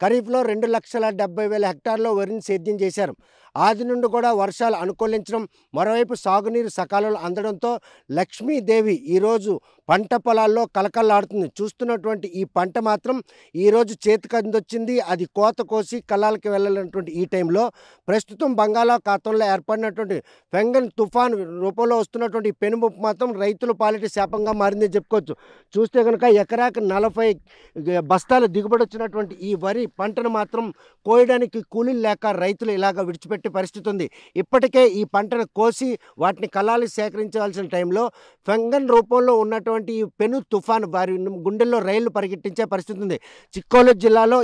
ఖరీఫ్లో 2,70,000 హెక్టార్లో వరిని సేద్యం చేశారు. ఆది నుండి కూడా వర్షాలు అనుకూలించడం, మరోవైపు సాగునీరు సకాలంలో అందడంతో లక్ష్మీదేవి ఈరోజు పంట పొలాల్లో కలకల్లాడుతుంది. చూస్తున్నటువంటి ఈ పంట మాత్రం ఈరోజు చేతికి అందొచ్చింది. అది కోత కోసి కళ్ళాలకి వెళ్ళాలన్నటువంటి ఈ టైంలో ప్రస్తుతం బంగాళాఖాతంలో ఏర్పడినటువంటి ఫెంగన్ తుఫాన్ రూపంలో వస్తున్నటువంటి ఈ పెనుముప్పు మాత్రం రైతుల పాలిట శాపంగా మారిందని చెప్పుకోవచ్చు. చూస్తే కనుక ఎకరాకు 40 బస్తాలు దిగుబడి వచ్చినటువంటి ఈ వరి పంటను మాత్రం కోయడానికి కూలీలు లేక రైతులు ఇలాగ విడిచిపెట్టే పరిస్థితి ఉంది. ఇప్పటికే ఈ పంటను కోసి వాటిని కళ్ళాలు సేకరించవలసిన టైంలో ఫెంగన్ రూపంలో ఉన్నటువంటి ఈ పెను తుఫాను వారి గుండెల్లో రైళ్లు పరిగెట్టించే పరిస్థితి ఉంది. చిక్కోలు జిల్లాలో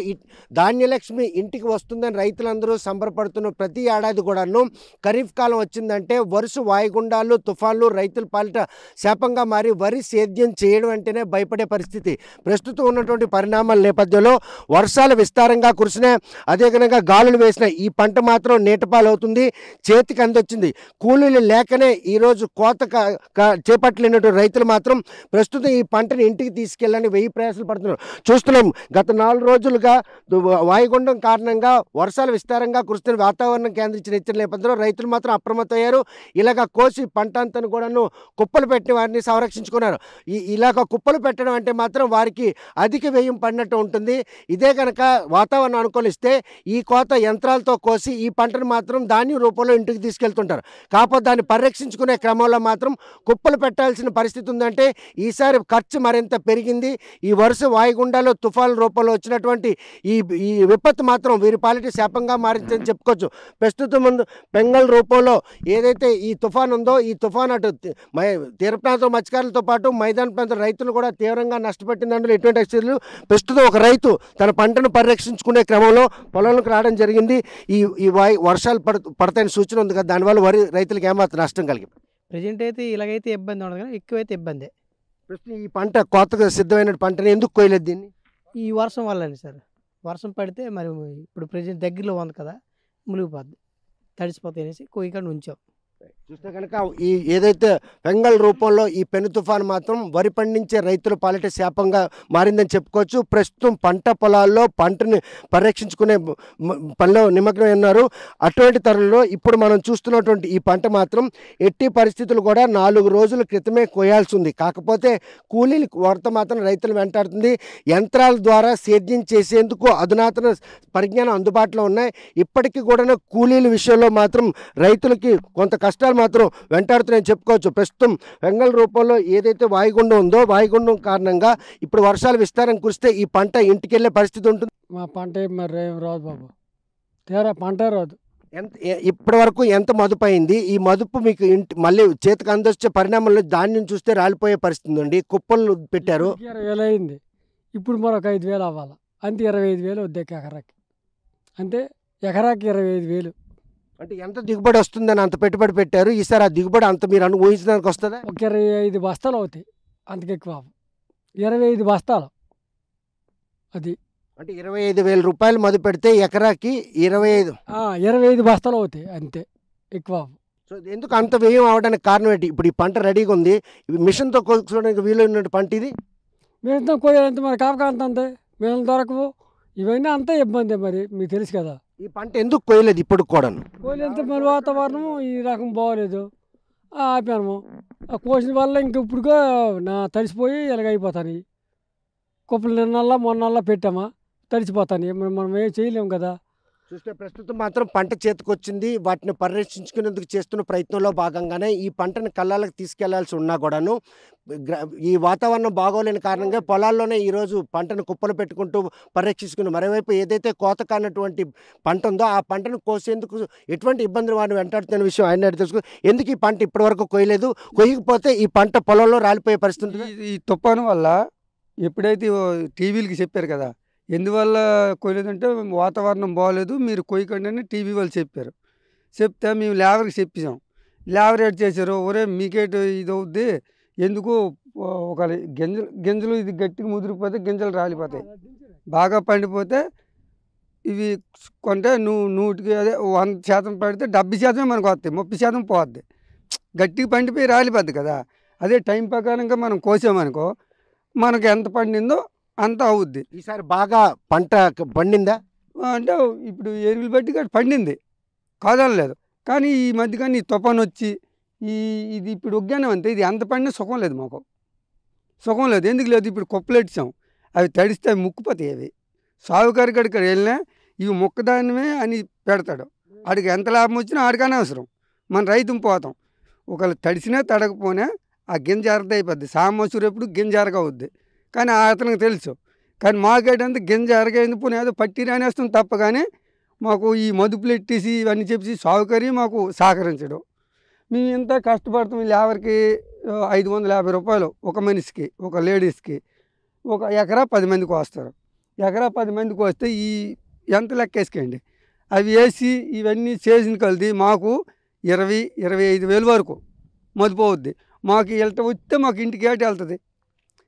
ధాన్యలక్ష్మి ఇంటికి వస్తుందని రైతులందరూ సంబరపడుతున్న ప్రతి ఏడాది కూడాను ఖరీఫ్ కాలం వచ్చిందంటే వరుస వాయుగుండాలు తుఫాన్లు రైతుల పాలిట శాపంగా మారి వరి సేద్యం చేయడం అంటేనే భయపడే పరిస్థితి. ప్రస్తుతం ఉన్నటువంటి పరిణామాల నేపథ్యంలో వర్షాలు విస్తారంగా కురిసినాయి, అదే విధంగా గాలులు వేసినాయి. ఈ పంట మాత్రం నీటపాలవుతుంది, చేతికి అందొచ్చింది. కూలీలు లేకనే ఈరోజు కోత చేపట్టలేనటువంటి రైతులు మాత్రం ప్రస్తుతం ఈ పంటని ఇంటికి తీసుకెళ్ళని వెయ్యి ప్రయాసాలు పడుతున్నారు. చూస్తున్నాం గత 4 రోజులుగా వాయుగుండం కారణంగా వర్షాలు విస్తారంగా కురుస్తున్న వాతావరణం కేంద్రం ఇచ్చిన హెచ్చరికల నేపథ్యంలో రైతులు మాత్రం అప్రమత్తమయ్యారు. ఇలాగ కోసి పంట అంతను కూడాను కుప్పలు పెట్టి వారిని సంరక్షించుకున్నారు. ఇలాగ కుప్పలు పెట్టడం అంటే మాత్రం వారికి అధిక వ్యయం పడినట్టు ఉంటుంది. ఇదే కనుక వాతావరణం అనుకూలిస్తే ఈ కోత యంత్రాలతో కోసి ఈ పంటను మాత్రం ధాన్యం రూపంలో ఇంటికి తీసుకెళ్తుంటారు. కాకపోతే దాన్ని పరిరక్షించుకునే క్రమంలో మాత్రం కుప్పలు పెట్టాల్సిన పరిస్థితి ఉందంటే ఈసారి ఖర్చు మరింత పెరిగింది. ఈ వరుస వాయుగుండాలు తుఫాను రూపంలో వచ్చినటువంటి ఈ విపత్తు మాత్రం వీరి పాలిట శాపంగా మారిందని చెప్పుకోవచ్చు. ప్రస్తుతం ముందు బెంగాల్ రూపంలో ఏదైతే ఈ తుఫాన్ ఉందో ఈ తుఫాన్ అటు తీర ప్రాంతం మత్స్యకారులతో పాటు మైదాన ప్రాంత రైతులు కూడా తీవ్రంగా నష్టపెట్టింది. అందులో ఎటువంటి చర్యలు ప్రస్తుతం ఒక రైతు తన పంటను పరిరక్షించుకునే క్రమంలో పొలంలోకి రావడం జరిగింది. ఈ వర్షాలు పడతాయని సూచన ఉంది కదా, దానివల్ల వరి రైతులకు ఏమాత్రం నష్టం కలిగింది? ప్రజెంట్ అయితే ఇలాగైతే ఇబ్బంది ఉండదు, కానీ ఎక్కువైతే ఇబ్బందే. ప్రస్తుతం ఈ పంట కోతగా సిద్ధమైన పంటని ఎందుకు కోయలేదు దీన్ని? ఈ వర్షం వల్లండి సార్. వర్షం పడితే మరి ఇప్పుడు ప్రజెంట్ దగ్గరలో ఉంది కదా, మునిగిపోద్ది, తడిసిపోతాయి అనేసి కోయికుండా ఉంచాం. చూస్తే కనుక ఈ ఏదైతే బెంగాల్ రూపంలో ఈ పెను తుఫాను మాత్రం వరి పండించే రైతుల పాలిట శాపంగా మారిందని చెప్పుకోవచ్చు. ప్రస్తుతం పంట పొలాల్లో పంటని పరిరక్షించుకునే పనిలో నిమగ్నం ఉన్నారు. అటువంటి తరుణంలో ఇప్పుడు మనం చూస్తున్నటువంటి ఈ పంట మాత్రం ఎట్టి పరిస్థితులు కూడా 4 రోజుల క్రితమే కోయాల్సి ఉంది. కాకపోతే కూలీల కొరత మాత్రం రైతులు వెంటాడుతుంది. యంత్రాల ద్వారా సేద్యం చేసేందుకు అధునాతన పరిజ్ఞానం అందుబాటులో ఉన్నాయి. ఇప్పటికీ కూడా కూలీల విషయంలో మాత్రం రైతులకి కొంత కష్టాలు మాత్రం వెంటాడుతున్నాయని చెప్పుకోవచ్చు. ప్రస్తుతం బెంగాల్ రూపంలో ఏదైతే వాయుగుండం ఉందో వాయుగుండం కారణంగా ఇప్పుడు వర్షాలు విస్తారం కురిస్తే ఈ పంట ఇంటికి వెళ్ళే పరిస్థితి ఉంటుంది. మా పంట మరి ఏం రాదు బాబు, తీరా పంట రాదు. ఇప్పటి వరకు ఎంత మదుపు అయింది? ఈ మదుపు మీకు మళ్ళీ చేతికి అందొచ్చే పరిణామంలో ధాన్యం చూస్తే రాలిపోయే పరిస్థితి ఉంది. కుప్పలు పెట్టారు, 20,000 అయింది. ఇప్పుడు మరొక 5,000 అవ్వాలి. అంతే 25,000 వద్దే ఎకరాకి. అంతే ఎకరాకి 25,000. అంటే ఎంత దిగుబడి వస్తుందని అంత పెట్టుబడి పెట్టారు. ఈసారి ఆ దిగుబడి అంత మీరు ఊహించడానికి వస్తుందా? ఒక 25 బస్తాలు అవుతాయి, అంతకెక్కువ 25 బస్తాలు. అది అంటే 25,000 రూపాయలు మదుపు పెడితే ఎకరాకి 25 బస్తాలు అవుతాయి, అంతే, ఎక్కువ. సో ఎందుకు అంత వ్యయం అవడానికి కారణం ఏంటి? ఇప్పుడు ఈ పంట రెడీగా ఉంది, మిషన్తో కోసుకోవడానికి వీలైన పంట ఇది. మిషన్తో కోయాలంటే మరి కాపకాంత అంతే, మిషన్ దొరకవు, ఇవన్నీ అంతా ఇబ్బంది. మరి మీకు తెలుసు కదా, ఈ పంట ఎందుకు కోయలేదు ఇప్పుడు కూడా? కోయలేంత మరి వాతావరణం ఈ రకం బాగోలేదు, ఆపాము. ఆ కోసిన వల్ల ఇంక ఇప్పుడుగా తడిసిపోయి ఇలాగైపోతాను. కుప్పలు నిన్నల్లా మొన్నల్లా పెట్టామా, తడిసిపోతాను. మనం ఏం చేయలేము కదా. చూస్తే ప్రస్తుతం మాత్రం పంట చేతికొచ్చింది. వాటిని పరిరక్షించుకునేందుకు చేస్తున్న ప్రయత్నంలో భాగంగానే ఈ పంటను కళ్ళాలకు తీసుకెళ్లాల్సి ఉన్నా కూడాను ఈ వాతావరణం బాగోలేని కారణంగా పొలాల్లోనే ఈరోజు పంటను కుప్పలు పెట్టుకుంటూ పరిరక్షించుకుని, మరోవైపు ఏదైతే కోత కానటువంటి పంట ఉందో ఆ పంటను కోసేందుకు ఎటువంటి ఇబ్బందులు వారిని వెంటాడుతున్న విషయం ఆయన తెలుసుకుని, ఎందుకు ఈ పంట ఇప్పటి వరకు కోయలేదు, కొయ్యకపోతే ఈ పంట పొలంలో రాలిపోయే పరిస్థితి ఉంటుంది. ఈ తుఫాను వల్ల ఎప్పుడైతే టీవీలకి చెప్పారు కదా, ఎందువల్ల కొయ్యలేదంటే వాతావరణం బాగోలేదు, మీరు కొయ్యకండి అని టీవీ వాళ్ళు చెప్పారు. చెప్తే మేము లేబర్కి చెప్పాం. లేబర్ ఏడు చేశారు, ఒరే మీకేటు ఇది అవుద్ది, ఎందుకు ఒక గింజలు ఇది గట్టిగా ముదిరిపోతే గింజలు రాలిపోతాయి, బాగా పండిపోతే ఇవి కొంటే నూటికి అదే 100% పడితే 70% మనకు వస్తాయి, 30% పోద్ది. గట్టిగా పండిపోయి రాలిపోద్ది కదా. అదే టైం ప్రకారంగా మనం కోసామనుకో మనకు ఎంత పండిందో అంత అవుద్ది. ఈసారి బాగా పంట పండిందా? అంటే ఇప్పుడు ఎరువులు బట్టి కూడా పండింది కాదనలేదు. కానీ ఈ మధ్యకాన్ని ఈ తుఫాను వచ్చి ఇది ఇప్పుడు ఒగ్గానే అంతే, ఇది ఎంత పండినా సుఖం లేదు, మాకు సుఖం లేదు. ఎందుకు లేదు, ఇప్పుడు కుప్పలెట్టాం, అవి తడిస్తే అవి ముక్కుపోతాయి. అవి సాగుకారి కాడికి వెళ్ళినా ఇవి ముక్కదానిమే అని పెడతాడు, ఆడికి ఎంత లాభం వచ్చినా ఆడికనే అవసరం. మన రైతుం పోతాం, ఒకవేళ తడిసినా తడకపోయినా ఆ గింజ అరద అయిపోద్ది. సామసూరు ఎప్పుడు గింజ అరగవుద్ది, కానీ అతనికి తెలుసు. కానీ మాకేటంతా గింజ అరగైంది పోనీ ఏదో పట్టి రానేస్తాం తప్ప, కానీ మాకు ఈ మదుపులు ఎట్టేసి ఇవన్నీ చెప్పేసి సాగుకారి మాకు సహకరించడం. మేము ఇంత కష్టపడతాం. లేబర్కి 550 రూపాయలు ఒక మనిషికి, ఒక లేడీస్కి. ఒక ఎకరా 10 మందికి వస్తారు. ఎకరా 10 మందికి వస్తే ఈ ఎంత లెక్కేసుకోండి. అవి వేసి ఇవన్నీ చేసిన కలిది మాకు 20-25 వేలు వరకు మదుపు అవుద్ది. మాకు వెళ్తే వస్తే మాకు ఇంటికి ఏటి వెళ్తుంది.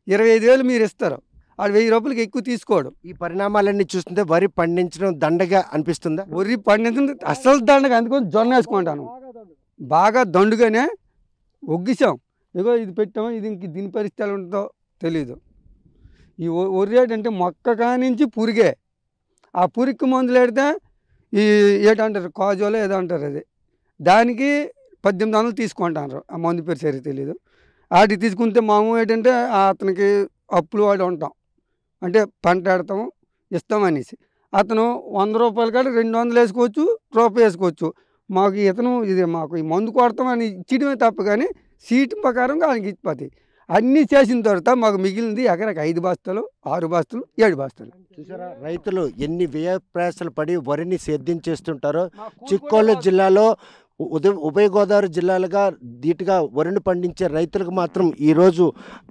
25 వేలు మీరు ఇస్తారు, ఆడు 1000 రూపాయలకి ఎక్కువ తీసుకోవడం. ఈ పరిణామాలన్నీ చూస్తుంటే వరి పండించడం దండగా అనిపిస్తుందా? వరి పండించడం అస్సలు దండగా, అందుకని జొన్న వేసుకుంటాను. బాగా దండుగానే ఒగ్గిసాం. ఇగో ఇది పెట్టాము, ఇది ఇంక దీని పరిస్థితి ఎలా ఉంటుందో తెలీదు. ఈ వరి రేట్ అంటే మొక్క కానించి పురిగే, ఆ పురికి మందులు పెడితే ఈ ఏటంటారు కాజోలో ఏదో అంటారు, అది దానికి 1800 తీసుకుంటారు. ఆ మందు పేరు సరి తెలీదు. వాటికి తీసుకుంటే మామూలు ఏంటంటే అతనికి అప్పులు వాడి ఉంటాం, అంటే పంట పెడతాము ఇస్తామనేసి. అతను 100 రూపాయలు కాడ 200 వేసుకోవచ్చు, రూపాయి వేసుకోవచ్చు. మాకు ఇతను ఇది మాకు ఈ మందు కొడతామని ఇచ్చడమే తప్ప, కానీ సీటు ప్రకారం ఆయనకి ఇచ్చిపోతాయి. అన్నీ చేసిన తర్వాత మాకు మిగిలింది ఎకరాకి 5 బస్తాలు, 6 బస్తాలు, 7 బస్తాలు. చూసారా రైతులు ఎన్ని వ్యయ ప్రయాసాలు పడి వరిని సేద్యం చేస్తుంటారో. చిక్కోలు జిల్లాలో ఉభయ గోదావరి జిల్లాలుగా ధీటుగా వరిని పండించే రైతులకు మాత్రం ఈరోజు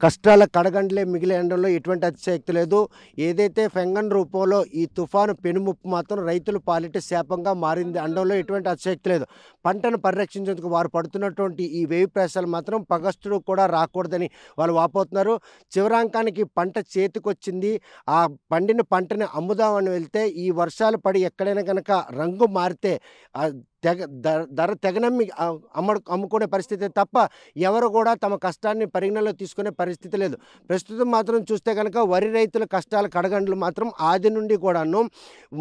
కష్టాల కడగండ్లే మిగిలే ఎండలో ఎటువంటి అతిశయక్తి లేదు. ఏదైతే ఫెంగన్ రూపంలో ఈ తుఫాను పెనుముప్పు మాత్రం రైతులు పాలిట శాపంగా మారింది అండంలో ఎటువంటి అతిశయక్తి లేదు. పంటను పరిరక్షించేందుకు వారు పడుతున్నటువంటి ఈ వ్యయ ప్రయాసాలు మాత్రం పగస్టుడు కూడా రాకూడదని వాళ్ళు వాపోతున్నారు. చివరాంకానికి పంట చేతికొచ్చింది, ఆ పండిన పంటని అమ్ముదామని వెళ్తే ఈ వర్షాలు పడి ఎక్కడైనా కనుక రంగు మారితే ధర తెగనమ్మి అమ్ముకునే పరిస్థితి తప్ప ఎవరు కూడా తమ కష్టాన్ని పరిగణలో తీసుకునే పరిస్థితి లేదు. ప్రస్తుతం మాత్రం చూస్తే కనుక వరి రైతుల కష్టాల కడగండ్లు మాత్రం ఆది నుండి కూడాను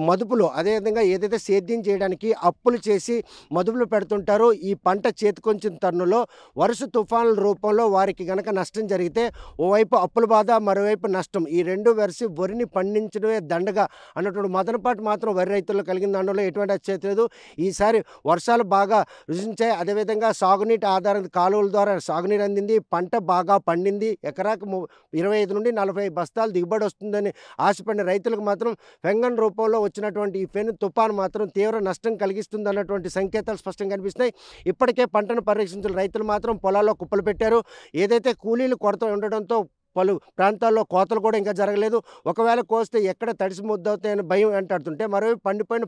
మదుపులు, అదేవిధంగా ఏదైతే సేద్యం చేయడానికి అప్పులు చేసి మదుపులు పెడుతుంటారో ఈ పంట చేతికొంచిన తరుణంలో వరుస తుఫానుల రూపంలో వారికి గనక నష్టం జరిగితే ఓవైపు అప్పుల బాధ, మరోవైపు నష్టం, ఈ రెండు వెరసి వరిని పండించడమే దండగా అన్నటువంటి మొదటిపాటు మాత్రం వరి రైతుల్లో కలిగిన దాంట్లో ఎటువంటి అత్యత లేదు. ఈసారి వర్షాలు బాగా రుజించాయి, అదేవిధంగా సాగునీటి ఆధారిత కాలువల ద్వారా సాగునీరు అందింది, పంట బాగా పండింది. ఎకరాకు 25 నుండి 40 బస్తాలు దిగుబడి వస్తుందని ఆశపడిన రైతులకు మాత్రం ఫెంగన్ రూపంలో వచ్చినటువంటి ఈ ఫెను తుఫాను మాత్రం తీవ్ర నష్టం కలిగిస్తుంది అన్నటువంటి సంకేతాలు స్పష్టంగా కనిపిస్తున్నాయి. ఇప్పటికే పంటను పరిరక్షించిన రైతులు మాత్రం పొలాల్లో కుప్పలు పెట్టారు. ఏదైతే కూలీలు కొరత ఉండడంతో పలు ప్రాంతాల్లో కోతలు కూడా ఇంకా జరగలేదు. ఒకవేళ కోస్తే ఎక్కడ తడిసి ముద్దవుతాయని భయం వెంటాడుతుంటే మరోవైపు పండిపోయిన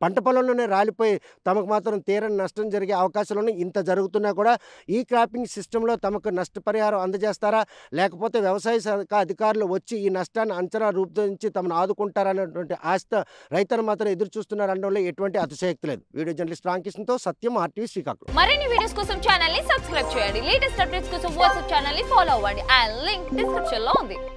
పంట పొలంలోనే రాలిపోయి తమకు మాత్రం తీరని నష్టం జరిగే అవకాశాలను ఇంత జరుగుతున్నా కూడా ఈ క్రాపింగ్ సిస్టంలో తమకు నష్టపరిహారం అందజేస్తారా, లేకపోతే వ్యవసాయ శాఖ అధికారులు వచ్చి ఈ నష్టాన్ని అంచనా రూపొందించి తమను ఆదుకుంటారనేటువంటి ఆశతో రైతులు మాత్రం ఎదురు చూస్తున్నారు అనడంలో ఎటువంటి అతిశయక్తి లేదు. వీడియో జర్నలిస్ట్ రామకృష్ణతో సత్యం, RTV శ్రీకాకుళం. మరిన్ని వీడియోస్ కోసం ఛానల్ ని సబ్స్క్రైబ్ చేయండి. లేటెస్ట్ అప్డేట్స్ కోసం వాట్సాప్ ఛానల్ ని ఫాలో అవ్వండి. ఆ లింక్ డిస్క్రిప్షన్ లో ఉంది.